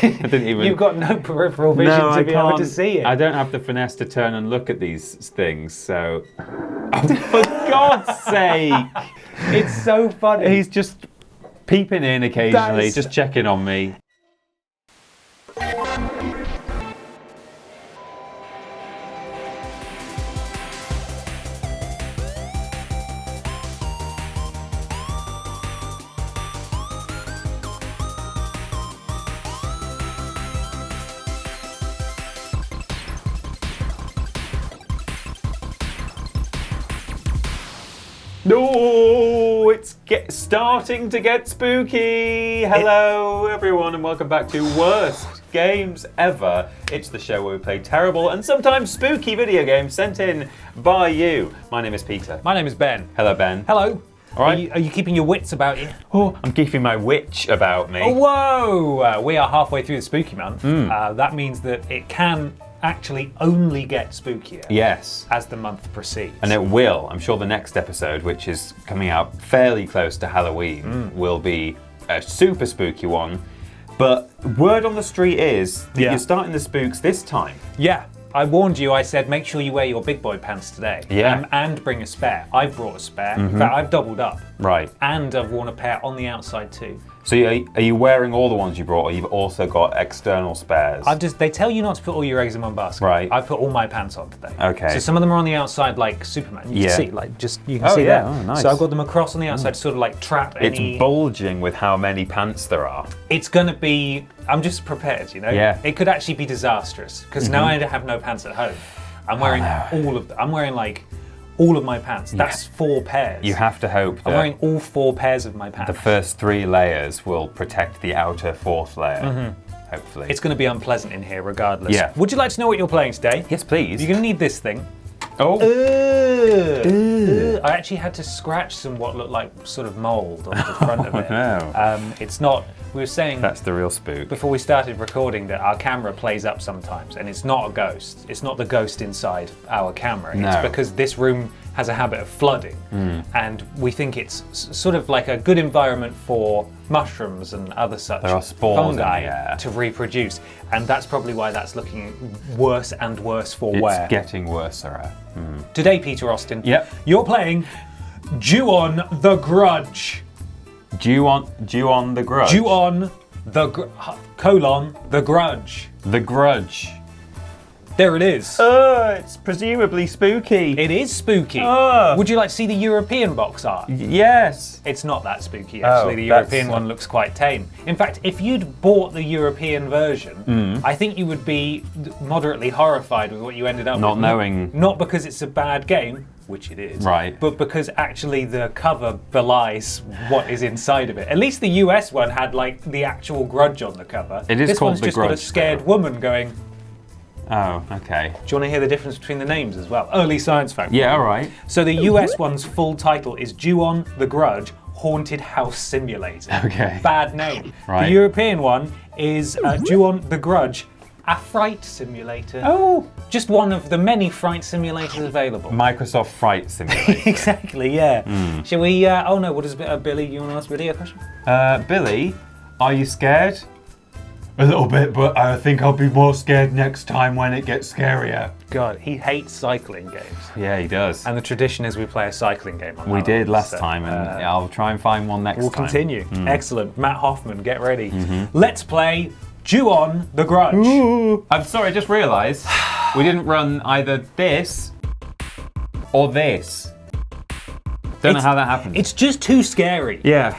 didn't even... You've got no peripheral vision to be able to see it. I don't have the finesse to turn and look at these things, so... Oh, for God's sake! It's so funny. He's just peeping in occasionally, just checking on me. No, it's starting to get spooky. Hello, everyone, and welcome back to Worst Games Ever. It's the show where we play terrible and sometimes spooky video games sent in by you. My name is Peter. My name is Ben. Hello, Ben. Hello. All right. Are you keeping your wits about you? Oh, I'm keeping my witch about me. Oh, whoa! We are halfway through the spooky month. That means that it can actually only get spookier. Yes. As the month proceeds. And it will. I'm sure the next episode, which is coming out fairly close to Halloween, will be a super spooky one. But word on the street is that you're starting the spooks this time. Yeah. I warned you, I said make sure you wear your big boy pants today. Yeah. And bring a spare. I've brought a spare. In fact, I've doubled up. Right. And I've worn a pair on the outside too. So are you wearing all the ones you brought, or you've also got external spares? They tell you not to put all your eggs in one basket. Right. I've put all my pants on today. Okay. So some of them are on the outside like Superman. You can see, you can Oh, see yeah. there. Oh, nice. So I've got them across on the outside to sort of like trap any... It's bulging with how many pants there are. It's gonna be, I'm just prepared, you know? Yeah. It could actually be disastrous, because now I have no pants at home. I'm wearing I'm wearing like all of my pants. That's 4 pairs. You have to hope that I'm wearing all 4 pairs of my pants. the first 3 layers will protect the outer 4th layer, hopefully. It's going to be unpleasant in here regardless. Yeah. Would you like to know what you're playing today? Yes, please. You're going to need this thing. Oh. I actually had to scratch some what looked like sort of mould on the front of it. No. It's not, we were saying That's the real spook. before we started recording that our camera plays up sometimes, and it's not a ghost. It's not the ghost inside our camera. No. It's because this room has a habit of flooding, and we think it's sort of like a good environment for mushrooms and other such There are spores in the fungi air. to reproduce, and that's probably why that's looking worse and worse for It's wear. getting worse, Sarah. Today, Peter Austin, Yep. you're playing Ju-on the Grudge. Ju-on the Grudge. Ju-on the the Grudge. The Grudge. There it is. It's presumably spooky. It is spooky. Would you like to see the European box art? Yes. It's not that spooky, actually. The European one looks quite tame. In fact, if you'd bought the European version, I think you would be moderately horrified with what you ended up with. Not knowing. Not because it's a bad game, which it is, Right. but because actually the cover belies what is inside of it. At least the US one had like the actual Grudge on the cover. It is this called one's The just got a Grudge, scared though. woman going, Oh, okay. do you want to hear the difference between the names as well? Early science fact. Yeah, all right. So the US one's full title is Ju-on the Grudge Haunted House Simulator. Okay. Bad name. Right. The European one is Ju-on the Grudge A Fright Simulator. Oh. Just one of the many fright simulators available. Microsoft Fright Simulator. Exactly, yeah. Shall we, oh no, what is Billy, you want to ask Billy a question? Billy, are you scared? A little bit, but I think I'll be more scared next time when it gets scarier. God, he hates cycling games. Yeah, he does. And the tradition is we play a cycling game on We did Halloween, last so, time, and I'll try and find one next We'll time. continue. Excellent. Matt Hoffman, get ready. Let's play Ju-on the Grudge. Ooh. I'm sorry, I just realised we didn't run either this or this. Don't know how that happened. It's just too scary. Yeah.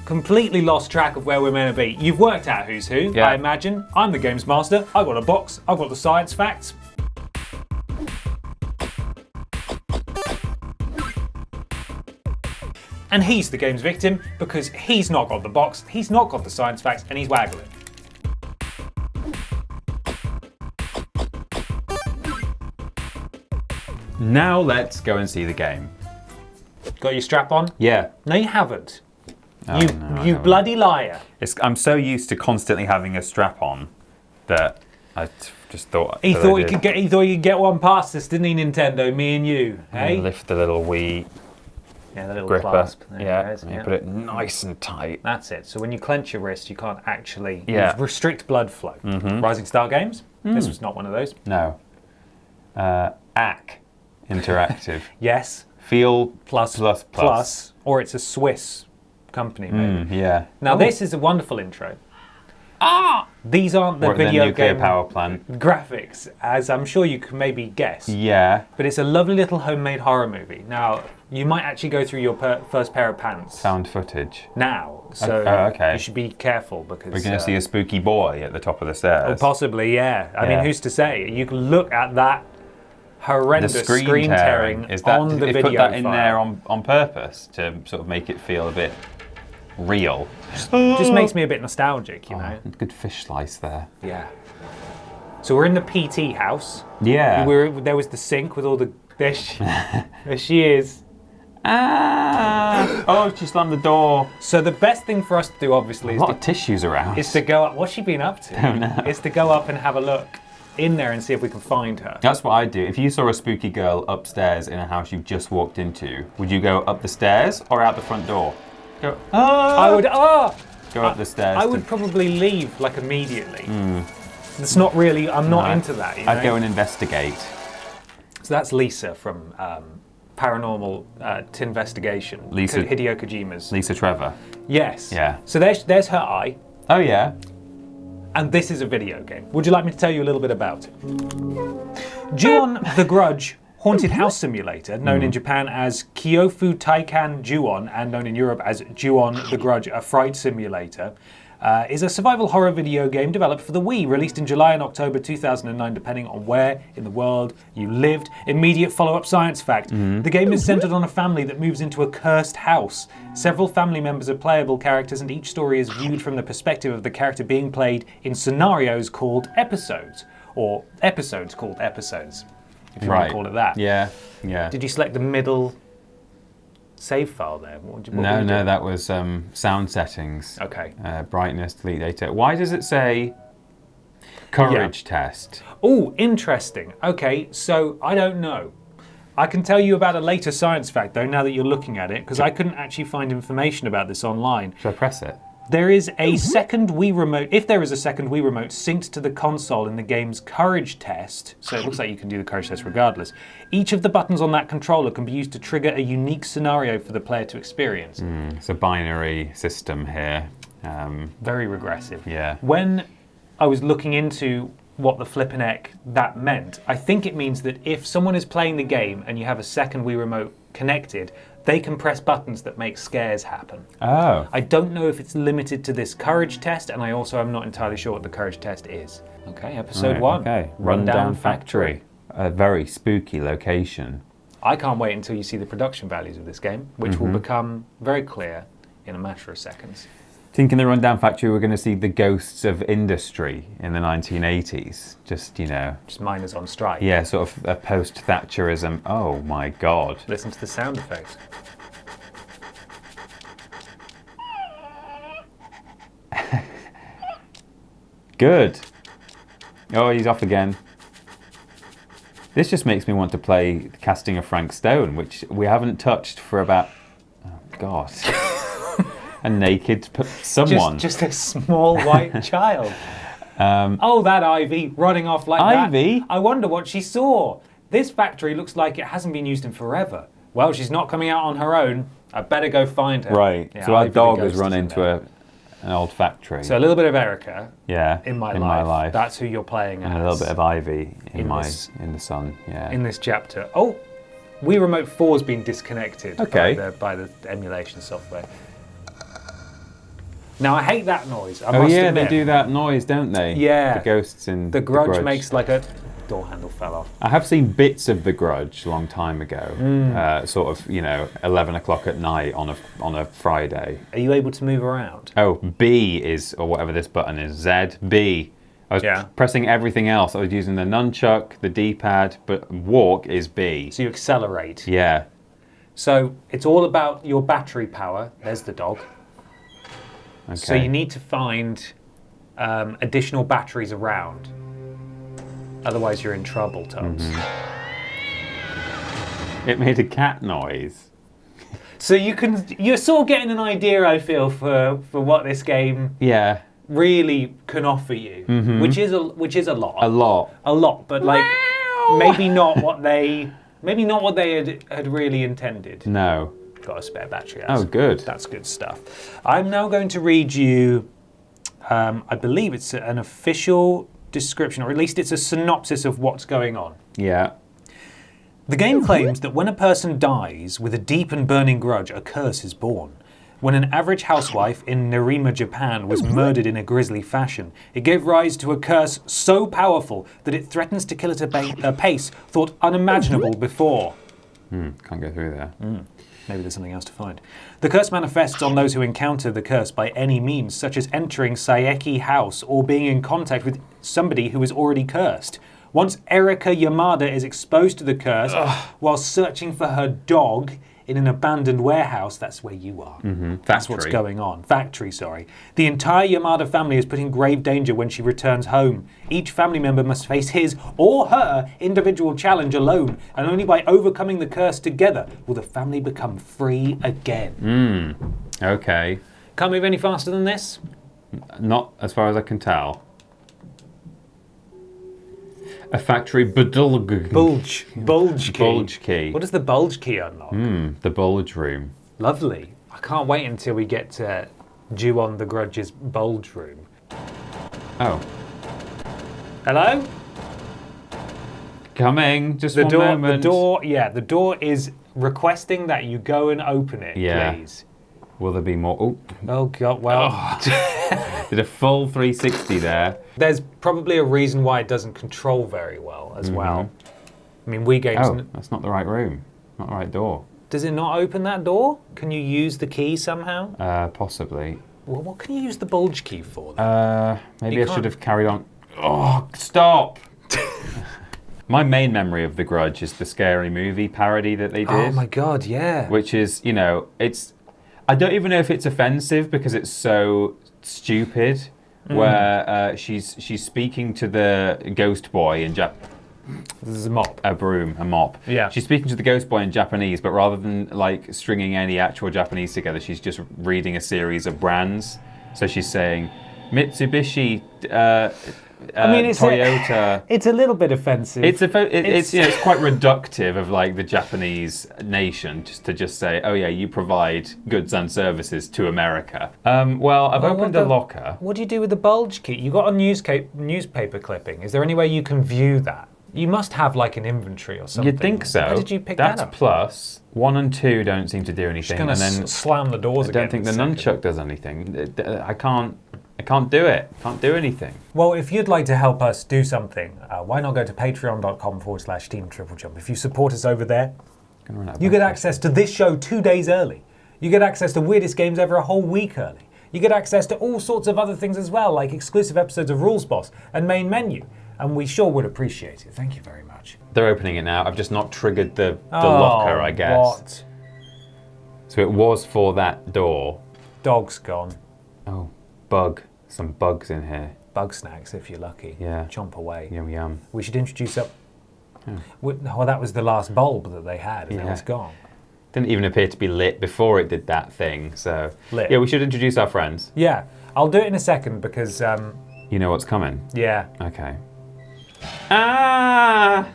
Completely lost track of where we're meant to be. You've worked out who's who, Yeah. I imagine. I'm the games master. I've got a box. I've got the science facts. And he's the game's victim because he's not got the box, he's not got the science facts, and he's waggling. Now let's go and see the game. Got your strap on? Yeah. No, you haven't. Oh, you no, I you haven't. bloody liar. I'm so used to constantly having a strap on that I just thought. He that thought I he did. could get one past us, didn't he, Nintendo? Me and you, hey? Lift the little Wii Yeah, the little gripper. clasp. There Yeah, it is, and you put it nice and tight. That's it. So when you clench your wrist, you can't actually restrict blood flow. Rising Star Games. This was not one of those. No. AC Interactive. Yes. Feel Plus, or it's a Swiss company, maybe. Yeah. Now this is a wonderful intro. These aren't the Or video nuclear game power plant. graphics, as I'm sure you can maybe guess. Yeah. But it's a lovely little homemade horror movie. Now, you might actually go through your first pair of pants Found footage. now, so okay. you should be careful because We're going to see a spooky boy at the top of the stairs. possibly, yeah. I mean, who's to say? You can look at that horrendous The screen tearing Is that, on did the they video put that in file. there on purpose to sort of make it feel a bit real? Just makes me a bit nostalgic, you know. Good fish slice there. Yeah. So we're in the PT house. Yeah. There was the sink with all the dish. There she is. Oh, she slammed the door. So the best thing for us to do, obviously, A lot of tissues around. is to go up. What's she been up to? Don't know. Is to go up and have a look in there and see if we can find her. That's what I'd do. If you saw a spooky girl upstairs in a house you've just walked into, would you go up the stairs or out the front door? Go, I would. Go up the stairs. I would probably leave like immediately. It's not really. I'm not into that. You know? I'd go and investigate. So that's Lisa from Paranormal Investigation. Lisa- Hideo Kojima's. Lisa Trevor. Yes. Yeah. So there's her eye, Oh, yeah. and this is a video game. Would you like me to tell you a little bit about it? Ju-on the Grudge Haunted House Simulator, known in Japan as Kyofu Taikan Ju-on and known in Europe as Ju-on the Grudge, a Fright Simulator, is a survival horror video game developed for the Wii, released in July and October 2009, depending on where in the world you lived. Immediate follow-up science fact. The game is centered on a family that moves into a cursed house. Several family members are playable characters, and each story is viewed from the perspective of the character being played in scenarios called episodes, or episodes called episodes, if you want to call it that. Yeah, yeah. Did you select the middle save file there? What were you No, doing? that was sound settings. Okay. Brightness, delete data. Why does it say courage test? Oh, interesting. Okay, so I don't know. I can tell you about a later science fact, though, now that you're looking at it, because I couldn't actually find information about this online. Should I press it? There is a second Wii remote, if there is a second Wii remote synced to the console in the game's courage test, so it looks like you can do the courage test regardless, each of the buttons on that controller can be used to trigger a unique scenario for the player to experience. It's a binary system here. Very regressive. Yeah. When I was looking into what the flippin' heck that meant, I think it means that if someone is playing the game and you have a second Wii remote connected, they can press buttons that make scares happen. Oh. I don't know if it's limited to this courage test, and I also am not entirely sure what the courage test is. Okay, episode 1. Okay. Rundown Factory. A very spooky location. I can't wait until you see the production values of this game, which will become very clear in a matter of seconds. I think in the Rundown Factory we're going to see the ghosts of industry in the 1980s. Just, you know. Just miners on strike. Yeah, sort of a post-Thatcherism. Oh my God. Listen to the sound effects. Good. Oh, he's off again. This just makes me want to play Casting of Frank Stone, which we haven't touched for about... Oh, God. A naked someone. Just a small white child. Oh, that Ivy running off like that. Ivy? I wonder what she saw. This factory looks like it hasn't been used in forever. Well, she's not coming out on her own. I better go find her. Right. Yeah, so our Ivy the dog ghost has run is in into there. an old factory. So a little bit of Erica. Yeah. In my life. That's who you're playing as. And a little bit of Ivy in the sun. Yeah. In this chapter. Oh, Wii Remote 4 has been disconnected by the emulation software. Now, I hate that noise. I must admit. They do that noise, don't they? Yeah. The ghosts in The Grudge makes like a... Door handle fell off. I have seen bits of The Grudge a long time ago. Sort of, 11 o'clock at night on a Friday. Are you able to move around? Oh, B is, or whatever this button is, Z, B. I was pressing everything else. I was using the nunchuck, the D-pad, but walk is B. So you accelerate. Yeah. So it's all about your battery power. There's the dog. Okay. So you need to find additional batteries around. Otherwise you're in trouble, Tubbs. It made a cat noise. So you're sort of getting an idea, I feel, for what this game Yeah. really can offer you, which is a lot. A lot. But like maybe not what they had really intended. No. Got a spare battery. Oh, good. That's good stuff. I'm now going to read you. I believe it's an official description, or at least it's a synopsis of what's going on. Yeah. The game claims that when a person dies with a deep and burning grudge, a curse is born. When an average housewife in Nerima, Japan was murdered in a grisly fashion, it gave rise to a curse so powerful that it threatens to kill at a pace thought unimaginable before. Can't go through there. Maybe there's something else to find. The curse manifests on those who encounter the curse by any means, such as entering Saeki House or being in contact with somebody who is already cursed. Once Erika Yamada is exposed to the curse while searching for her dog in an abandoned warehouse, that's where you are. That's what's going on. Factory, sorry. The entire Yamada family is put in grave danger when she returns home. Each family member must face his or her individual challenge alone, and only by overcoming the curse together will the family become free again. Okay. Can't move any faster than this? Not as far as I can tell. A factory bulge key. Bulge key. What does the bulge key unlock? The bulge room. Lovely. I can't wait until we get to Ju-on the Grudge's bulge room. Oh. Hello? Coming. Just The one door. moment. The door is requesting that you go and open it, please. Will there be more? Oh. Oh God! Well, Did a full 360 there. there's probably a reason why it doesn't control very well as well. I mean, Wii games. Oh, that's not the right room. Not the right door. Does it not open that door? Can you use the key somehow? Possibly. Well, what can you use the bulge key for then? Maybe You I can't- should have carried on. Oh, stop! My main memory of The Grudge is the scary movie parody that they did. Oh my God! Yeah. Which is, it's... I don't even know if it's offensive because it's so stupid. Where she's speaking to the ghost boy in This is a mop. a mop. Yeah. She's speaking to the ghost boy in Japanese, but rather than like stringing any actual Japanese together, she's just reading a series of brands. So she's saying Mitsubishi, Toyota. It's a little bit offensive. It's quite reductive of like the Japanese nation to say, oh yeah, you provide goods and services to America. Well, I've opened a locker. What do you do with the bulge key? You got a newspaper clipping. Is there any way you can view that? You must have like an inventory or something. You'd think so. How did you pick that up? That's plus. 1 and 2 don't seem to do anything. Just gonna slam the doors I again. don't think the in a second. nunchuck does anything. I can't do it. Can't do anything. Well, if you'd like to help us do something, why not go to patreon.com/Team TripleJump. If you support us over there, you get access to this show 2 days early. You get access to Weirdest Games Ever a whole week early. You get access to all sorts of other things as well, like exclusive episodes of Rules Boss and Main Menu. And we sure would appreciate it. Thank you very much. They're opening it now. I've just not triggered the locker, I guess. What? So it was for that door. Dog's gone. Oh, bug. Some bugs in here. Bug snacks, if you're lucky. Yeah. Chomp away. Yum yum. We should introduce up. Well, that was the last bulb that they had, and it was gone. Didn't even appear to be lit before it did that thing. So Lit. yeah, we should introduce our friends. Yeah, I'll do it in a second because You know what's coming. yeah. Okay. Ah!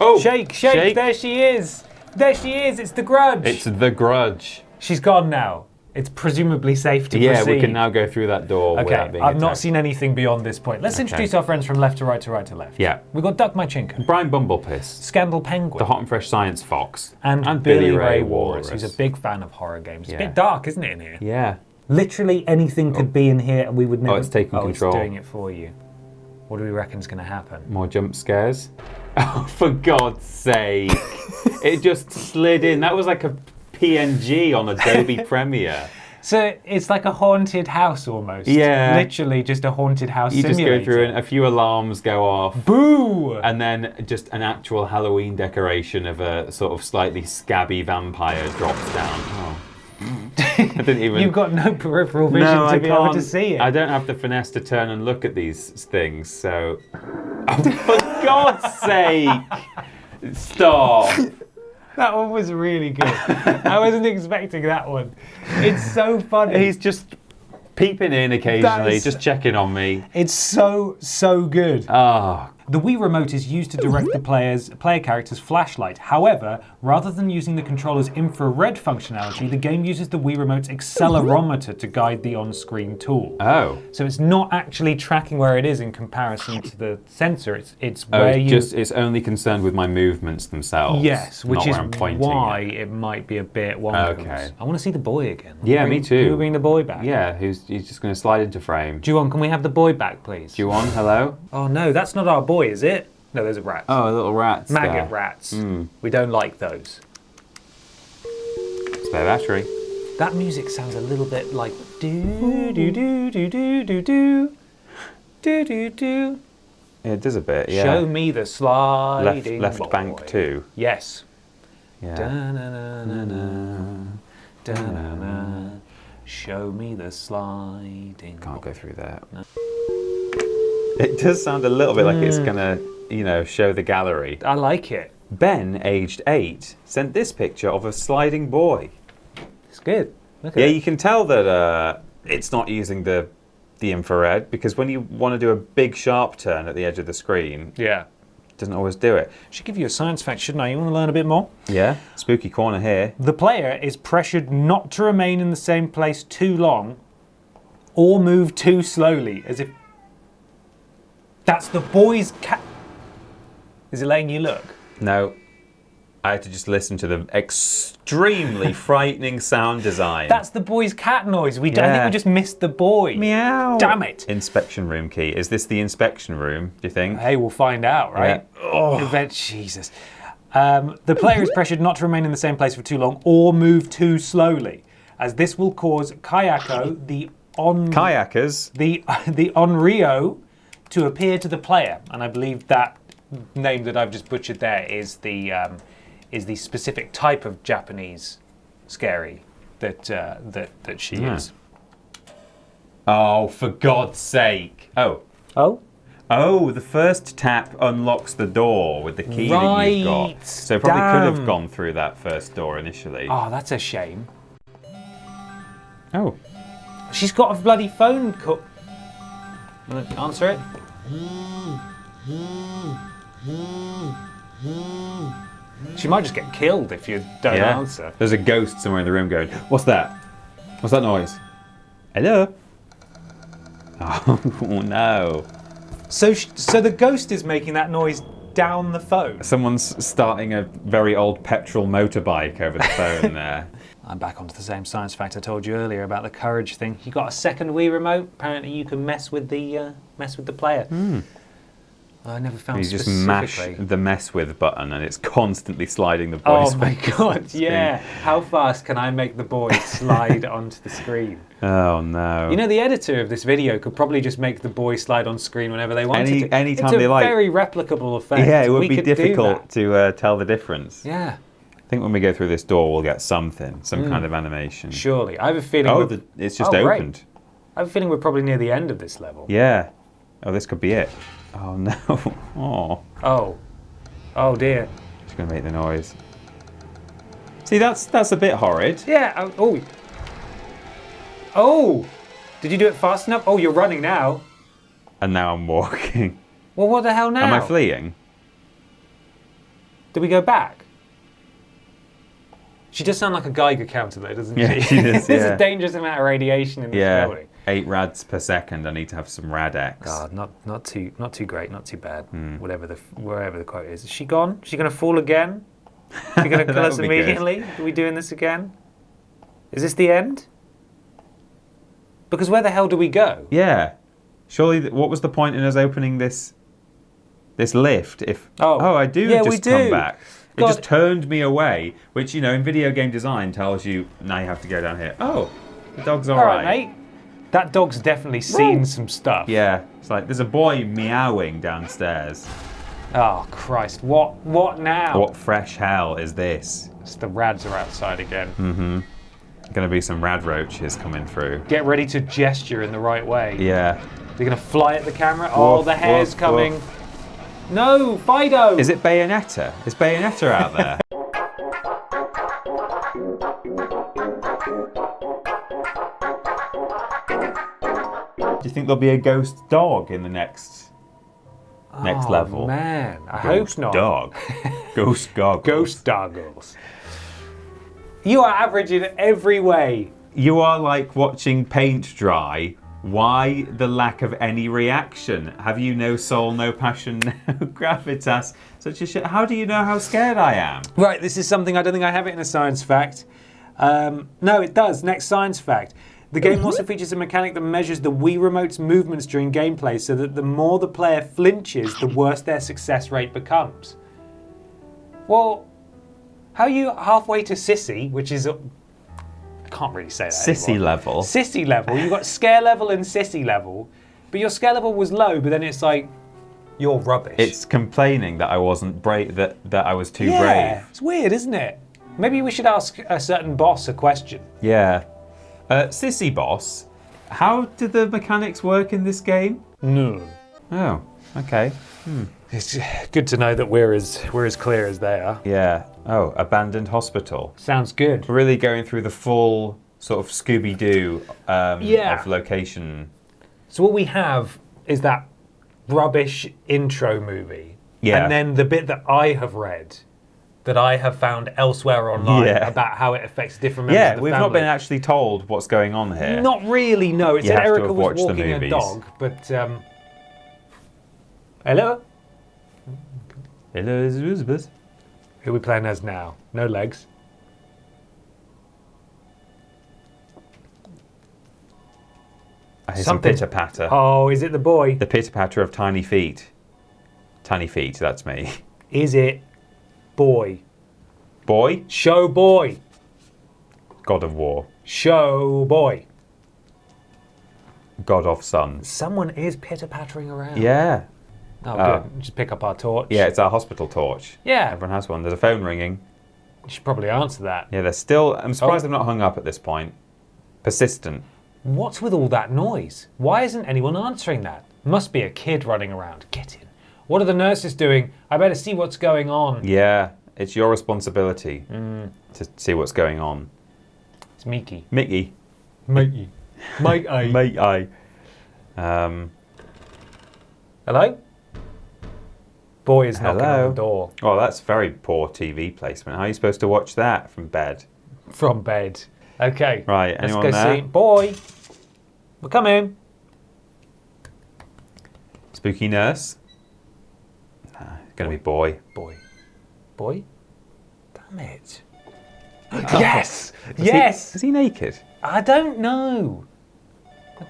Oh! Shake, shake! There she is. There she is. It's the Grudge. It's the Grudge. She's gone now. It's presumably safe to Yeah, proceed. we can now go through that door without being I've not attacked. seen anything beyond this point. Let's introduce our friends from left to right to right to left. Yeah. We've got Duck Mychinko, Brian Bumblepiss, Scandal Penguin, the Hot and Fresh Science Fox, and Billy Ray Walrus, who's a big fan of horror games. It's a Yeah. bit dark, isn't it, in here? Yeah. Literally anything could be in here and we would never... it's taking control. It's doing it for you. What do we reckon's going to happen? More jump scares. Oh, for God's sake. It just slid in. That was like a PNG on Adobe Premiere. So it's like a haunted house almost. Yeah. Literally just a haunted house You simulator. just go through and a few alarms go off. Boo! And then just an actual Halloween decoration of a sort of slightly scabby vampire drops down. Oh. I didn't even... You've got no peripheral vision to be able to see it. I don't have the finesse to turn and look at these things, so... Oh, for God's sake! Stop! That one was really good. I wasn't expecting that one. It's so funny. He's just peeping in occasionally, is- just checking on me. It's so good. Oh, The Wii Remote is used to direct the player character's flashlight. However, rather than using the controller's infrared functionality, the game uses the Wii Remote's accelerometer to guide the on-screen tool. oh. So it's not actually tracking where it is in comparison to the sensor. It's where It's only concerned with my movements themselves. Yes, which not is where I'm pointing why it. it might be a bit wonky. Okay. I want to see the boy again. Yeah, me too. Can we bring the boy back? Yeah, he's just going to slide into frame. Juwon, can we have the boy back, please? Juwon, hello? Oh no, that's not our boy, is it? No, those are rats. Oh, little rats. Maggot there. rats. We don't like those. Spare battery. That music sounds a little bit like do do do do do do do do do do. Yeah, it does a bit, yeah. Show me the sliding left boy. bank too. Yes. Yeah. Da-na-na-na-na, da-na-na. Show me the sliding. Can't go through that. No. It does sound a little bit like it's gonna, show the gallery. I like it. Ben, aged 8, sent this picture of a sliding boy. It's good. Look at Yeah, it. you can tell that it's not using the infrared, because when you want to do a big sharp turn at the edge of the screen, Yeah. it doesn't always do it. Should give you a science fact, shouldn't I? You want to learn a bit more? Yeah, spooky corner here. The player is pressured not to remain in the same place too long or move too slowly, as if... That's the boy's cat... Is it letting you look? No, I had to just listen to the extremely frightening sound design. That's the boy's cat noise. I think we just missed the boy. Meow. Damn it. Inspection room key. Is this the inspection room, do you think? Hey, we'll find out, right? Yeah. Oh. Jesus. The player is pressured not to remain in the same place for too long or move too slowly, as this will cause Kayako, the Kayakers. the Onryo, to appear to the player. And I believe that name that I've just butchered there is the specific type of Japanese scary that she is. Oh, for God's sake. Oh. Oh? Oh, the first tap unlocks the door with the key that you've got. Right. So probably could have Damn. gone through that first door initially. Oh, that's a shame. Oh. She's got a bloody phone call. Want to answer it? She might just get killed if you don't answer. There's a ghost somewhere in the room going, what's that? What's that noise? Hello? Oh, no. So the ghost is making that noise down the phone. Someone's starting a very old petrol motorbike over the phone there. I'm back onto the same science fact I told you earlier about the courage thing. You got a second Wii remote. Apparently, you can mess with the player. I never found You just specifically. mash the mess with button and it's constantly sliding the boy's Oh my face god! onto the screen. Yeah. How fast can I make the boy slide onto the screen? Oh no. You know, the editor of this video could probably just make the boy slide on screen whenever they wanted to. Anytime they like. It's a very replicable effect. Yeah, it would We be could do difficult that. to tell the difference. Yeah, I think when we go through this door, we'll get something, some kind of animation. surely. I have a feeling. Oh, it's just great. opened. I have a feeling we're probably near the end of this level. Yeah. Oh, this could be it. Oh no. Oh. Oh dear. Just gonna make the noise. See, that's a bit horrid. Yeah. Oh. Did you do it fast enough? Oh, you're running now. And now I'm walking. Well, what the hell now? Am I fleeing? Did we go back? She does sound like a Geiger counter, though, doesn't Yeah, she? she does, There's yeah. a dangerous amount of radiation in this Yeah. building. 8 rads per second. I need to have some rad-X. God, not too great, not too bad. Wherever the quote is. Is she gone? Is she going to fall again? Is she going to kill That us would be good. immediately? Are we doing this again? Is this the end? Because where the hell do we go? Yeah. Surely, what was the point in us opening this lift? If I do yeah, we just come do. back. It God. just turned me away, which in video game design tells you now you have to go down here. Oh, the dog's all All right. right, mate. That dog's definitely seen some stuff. Yeah, it's like there's a boy meowing downstairs. Oh Christ! What now? What fresh hell is this? It's the rads are outside again. Going to be some rad roaches coming through. Get ready to gesture in the right way. Yeah. They're gonna fly at the camera. Oh, Woof, the hair's woof, coming. woof. No, Fido. Is it Bayonetta? Is Bayonetta out there? think there'll be a ghost dog in the next level? Oh man, I Ghost hope not. dog. Ghost goggles. Ghost doggles. You are average in every way. You are like watching paint dry. Why the lack of any reaction? Have you no soul, no passion, no gravitas? Such a shit. How do you know how scared I am? Right, this is something I don't think I have it in a science fact. No, it does. Next science fact. The game also features a mechanic that measures the Wii Remote's movements during gameplay so that the more the player flinches, the worse their success rate becomes. Well, how are you halfway to Sissy, which is... I can't really say that Sissy anymore. level. Sissy level. You've got scare level and Sissy level. But your scare level was low, but then it's like, you're rubbish. It's complaining that I wasn't brave, that I was too yeah, brave. It's weird, isn't it? Maybe we should ask a certain boss a question. Yeah. Sissy boss, how do the mechanics work in this game? No. Oh, okay. It's good to know that we're as clear as they are. Yeah. Oh, abandoned hospital. Sounds good. We're really going through the full sort of Scooby-Doo Yeah. of location. So what we have is that rubbish intro movie. Yeah. And then the bit that I have read, that I have found elsewhere online Yeah. about how it affects different members Yeah, of the we've family. not been actually told what's going on here. Not really, no. It You said have to Erica have was watched the walking a movies. dog, but... Hello? Hello, Elizabeth. Who are we playing as now? No legs. I hear some Something- pitter-patter. Oh, is it the boy? The pitter-patter of tiny feet. Tiny feet, that's me. Is it boy? Boy, Show boy. God of War. Show boy. God of Sons. Someone is pitter-pattering around. Yeah. Oh, Oh. good. Just pick up our torch. Yeah, it's our hospital torch. Yeah. Everyone has one. There's a phone ringing. You should probably answer that. Yeah, they're still... I'm surprised Oh. they've not hung up at this point. Persistent. What's with all that noise? Why isn't anyone answering that? Must be a kid running around. Get in. What are the nurses doing? I better see what's going on. Yeah, it's your responsibility to see what's going on. It's Mickey. Mickey. Mikey. Mike A. Mate, I. Hello? Boy is knocking Hello. on the door. Oh, that's very poor TV placement. How are you supposed to watch that from bed? From bed. Okay. Right, Let's anyone go there? see. Boy. We'll come in. Spooky nurse? Nah, it's going to be boy. Boy. Boy? Damn it. Yes! Yes! Is he naked? I don't know.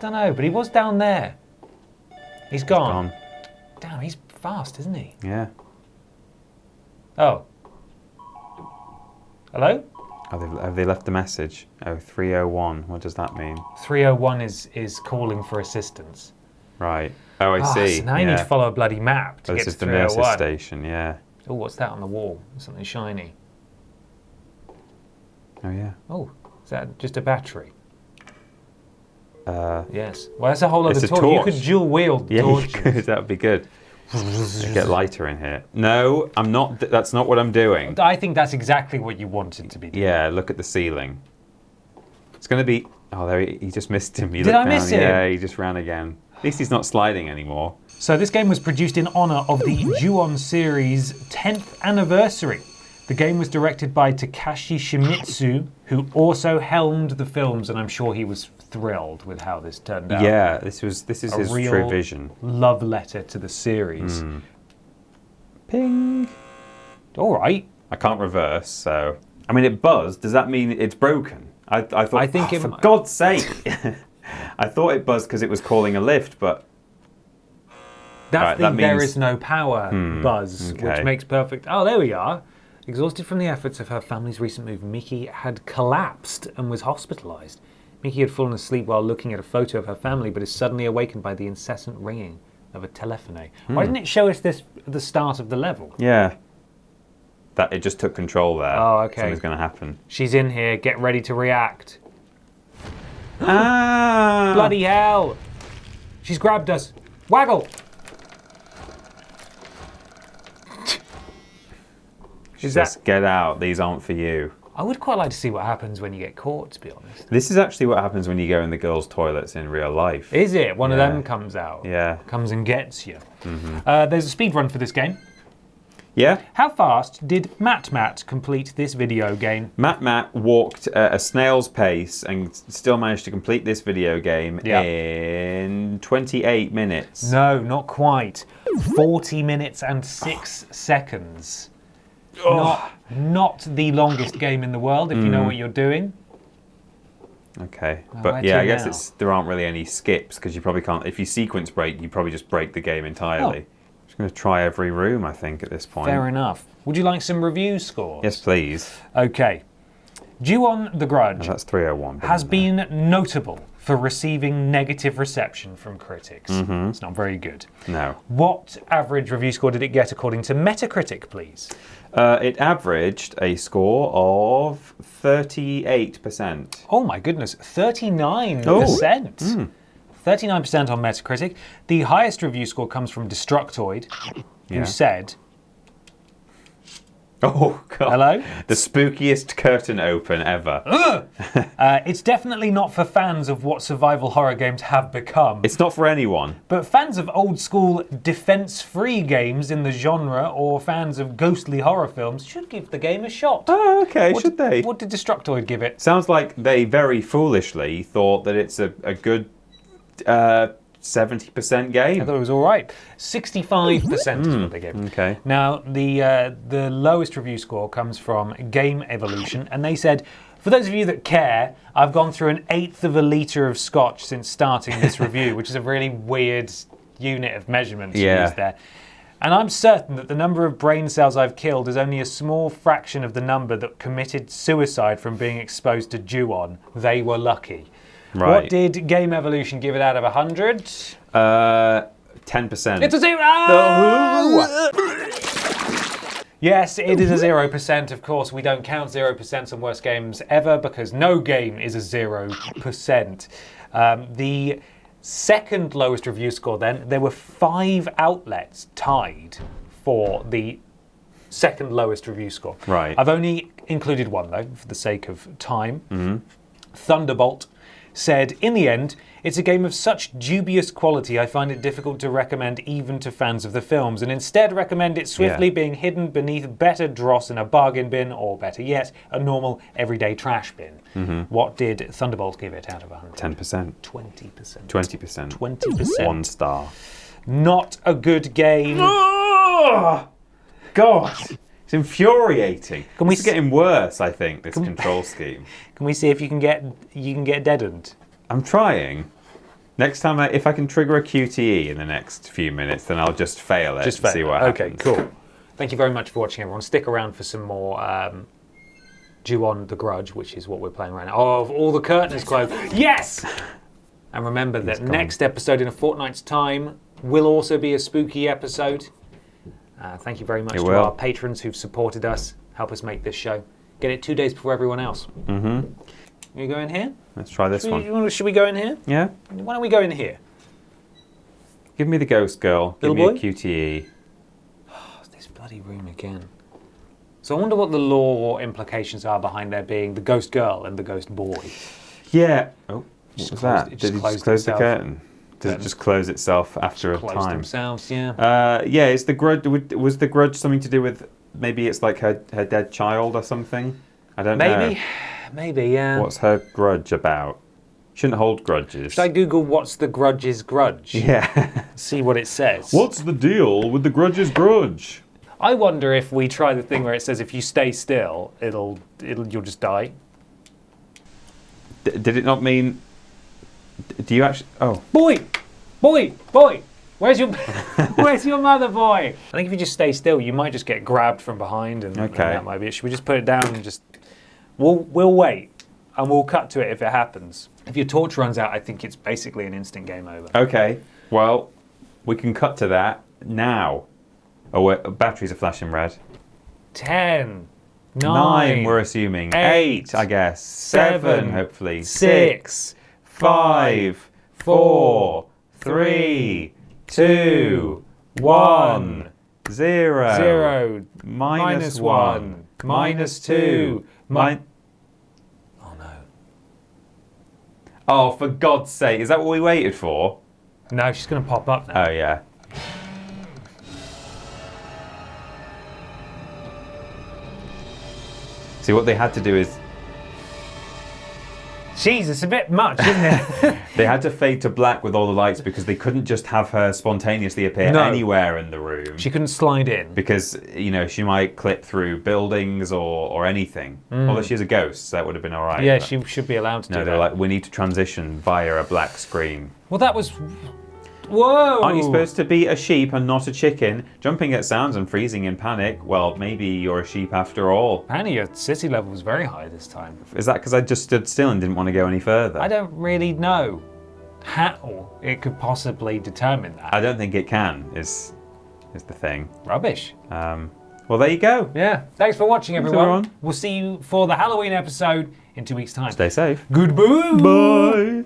But he was down there. He's gone. Gone. Damn, he's fast, isn't he? Yeah. Oh. Hello? Oh, have they left a message? Oh, 301. What does that mean? 301 is calling for assistance. Right. Oh, I Ah, see. So now you need Yeah. to follow a bloody map to Oh, get this to is the nurse's 301. station, yeah. Oh, what's that on the wall? Something shiny. Oh, yeah. Oh, is that just a battery? Uh, Yes. Well, that's a whole other It's a torch. You torch. could dual wield yeah, you torches. could. That would be good. Get lighter in here. No, I'm not. That's not what I'm doing. I think that's exactly what you wanted to be doing. Yeah, look at the ceiling. It's going to be... Oh, there he just missed him. He Did looked I miss down. him? Yeah, he just ran again. At least he's not sliding anymore. So this game was produced in honor of the Ju-On series' 10th anniversary. The game was directed by Takashi Shimizu, who also helmed the films, and I'm sure he was thrilled with how this turned out. Yeah, this is A his real true vision. love letter to the series. Ping. All right. I can't reverse, so... I mean, it buzzed. Does that mean it's broken? I thought... I think oh, it for might- God's sake! I thought it buzzed because it was calling a lift, but... That's Right, the that there means- is no power buzz, which okay. makes perfect... Oh, there we are. Exhausted from the efforts of her family's recent move, Miki had collapsed and was hospitalized. Miki had fallen asleep while looking at a photo of her family, but is suddenly awakened by the incessant ringing of a telephone. Why didn't it show us this at the start of the level? Yeah. That it just took control there. Oh, okay. Something's going to happen. She's in here, get ready to react. Ah! Bloody hell! She's grabbed us. Waggle! She Is says, get out. These aren't for you. I would quite like to see what happens when you get caught, to be honest. This is actually what happens when you go in the girls' toilets in real life. Is it? One of them comes out. Yeah. Comes and gets you. There's a speed run for this game. Yeah? How fast did Matt complete this video game? Matt walked at a snail's pace and still managed to complete this video game in 28 minutes. No, not quite. 40 minutes and 6 seconds. Not the longest game in the world, if you know what you're doing. Okay, I'll but let yeah, you I guess know. there aren't really any skips because you probably can't. If you sequence break, you probably just break the game entirely. Just going to try every room, I think, at this point. Fair enough. Would you like some review scores? Yes, please. Okay. Ju-on the Grudge That's 301. has been notable for receiving negative reception from critics. It's not very good. No. What average review score did it get according to Metacritic, please? It averaged a score of 38%. Oh my goodness, 39%. 39% on Metacritic. The highest review score comes from Destructoid, who said, Oh, God. hello? The spookiest curtain open ever. It's definitely not for fans of what survival horror games have become, It's not for anyone. but fans of old school defense-free games in the genre or fans of ghostly horror films should give the game a shot. Oh, okay, should they? What did Destructoid give it? Sounds like they very foolishly thought that it's a good 70% game. I thought it was all right. 65% is what they gave it. Okay. Now, the lowest review score comes from Game Evolution, and they said, for those of you that care, I've gone through 1/8 of a litre of scotch since starting this review, which is a really weird unit of measurement to use there. And I'm certain that the number of brain cells I've killed is only a small fraction of the number that committed suicide from being exposed to Ju-on. They were lucky. Right. What did Game Evolution give it out of 100? 10%. It's a 0! Yes, it is a 0%. Of course, we don't count 0% on worst games ever because no game is a 0%. The second lowest review score then, there were 5 outlets tied for the second lowest review score. Right. I've only included one though, for the sake of time. Thunderbolt said, in the end, it's a game of such dubious quality I find it difficult to recommend even to fans of the films, and instead recommend it swiftly being hidden beneath better dross in a bargain bin, or better yet, a normal everyday trash bin. What did Thunderbolt give it out of 100? 10%. 20%. 20%. 20%. 1 star. Not a good game. Oh, God. It's infuriating. Can we It's getting worse, I think, this control scheme. Can we see if you can get deadened? I'm trying. Next time, if I can trigger a QTE in the next few minutes, then I'll just fail it and see what happens. Okay, cool. Thank you very much for watching, everyone. Stick around for some more Ju-on the Grudge, which is what we're playing right now. Oh, all the curtains closed. Yes! And remember that next episode in a fortnight's time will also be a spooky episode. Thank you very much to our patrons who've supported us, help us make this show. Get it 2 days before everyone else. You go in here? Let's try this one. Should we go in here? Yeah? Why don't we go in here? Give me the ghost girl. Give Little me a QTE. Oh, this bloody room again. So I wonder what the law implications are behind there being the ghost girl and the ghost boy. Yeah. Oh, what was that? It Did just he closed just close the itself. curtain? Does it just close itself after a Close time? themselves, yeah. Yeah, is the grudge, was the grudge something to do with, maybe it's like her dead child or something? I don't know. Maybe, yeah. What's her grudge about? Shouldn't hold grudges. Should I Google what's the grudge's grudge? Yeah. See what it says. What's the deal with the grudge's grudge? I wonder if we try the thing where it says if you stay still, you'll just die. Did it not mean... Do you actually... Oh. Boy! Where's your mother, boy? I think if you just stay still, you might just get grabbed from behind, and that might be it. Should we just put it down and just... We'll wait, and we'll cut to it if it happens. If your torch runs out, I think it's basically an instant game over. Okay, well, we can cut to that now. Oh, wait, batteries are flashing red. 10, 9, we're assuming. 8, I guess. 7, hopefully. 6, 5, 4, 3, 2, 1, 0. -1, -2, Mine. Oh no. Oh, for God's sake. Is that what we waited for? No, she's going to pop up now. Oh, yeah. See, what they had to do is Jeez, it's a bit much, isn't it? they had to fade to black with all the lights because they couldn't just have her spontaneously appear No. anywhere in the room. She couldn't slide in. Because, you know, she might clip through buildings or anything. Although she's a ghost, so that would have been all right. Yeah, but she should be allowed to no, do they're that. like, we need to transition via a black screen. Well, that was... Whoa! Aren't you supposed to be a sheep and not a chicken? Jumping at sounds and freezing in panic? Well, maybe you're a sheep after all. Apparently your city level was very high this time. Is that because I just stood still and didn't want to go any further? I don't really know how it could possibly determine that. I don't think it can, is the thing. Rubbish. Well, there you go. Yeah. Thanks for watching, Thanks, everyone. everyone. We'll see you for the Halloween episode in 2 weeks' time. Stay safe. Goodbye. Bye.